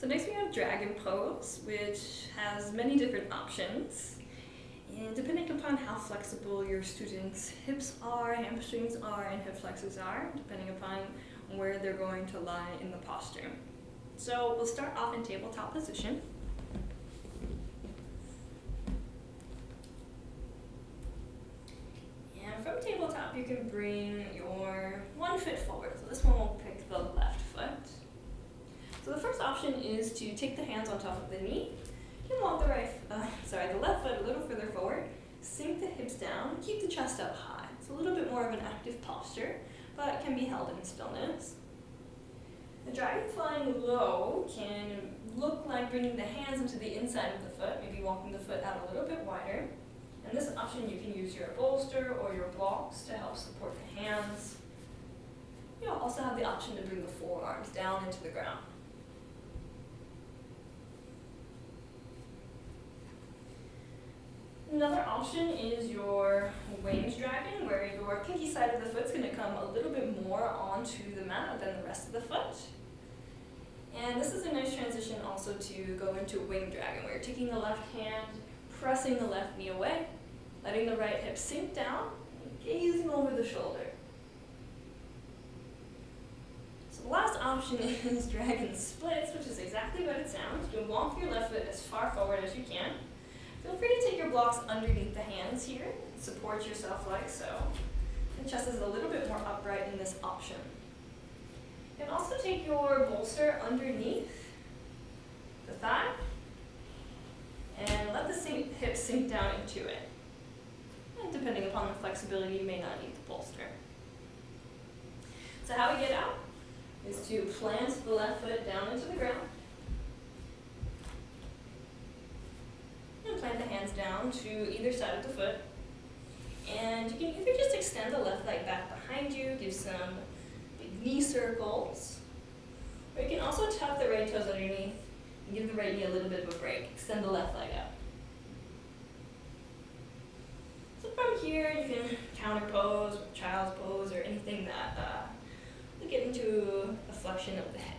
So next we have dragon pose, which has many different options. And depending upon how flexible your students' hips are, hamstrings are, and hip flexors are, depending upon where they're going to lie in the posture. So we'll start off in tabletop position. And from tabletop, you can bring your one foot forward. So this one will pick the left foot. So the first option is to take the hands on top of the knee. You can walk the left foot a little further forward, sink the hips down, keep the chest up high. It's a little bit more of an active posture, but can be held in stillness. The dragon flying low can look like bringing the hands into the inside of the foot, maybe walking the foot out a little bit wider. In this option, you can use your bolster or your blocks to help support the hands. You'll also have the option to bring the forearms down into the ground. Another option is your winged dragon, where your pinky side of the foot is going to come a little bit more onto the mat than the rest of the foot. And this is a nice transition also to go into winged dragon, where you're taking the left hand, pressing the left knee away, letting the right hip sink down, and gazing over the shoulder. So the last option is dragon splits, which is exactly what it sounds. You can walk your left foot as far forward as you can. Feel free to take your blocks underneath the hands here, support yourself like so. The chest is a little bit more upright in this option. You can also take your bolster underneath the thigh and let the hip sink down into it. And depending upon the flexibility, you may not need the bolster. So how we get out is to plant the left foot down into the ground. And plant the hands down to either side of the foot. And you can either just extend the left leg back behind you, give some big knee circles, or you can also tuck the right toes underneath and give the right knee a little bit of a break. Extend the left leg out. So from here, you can counter pose, child's pose, or anything that will get into a flexion of the head.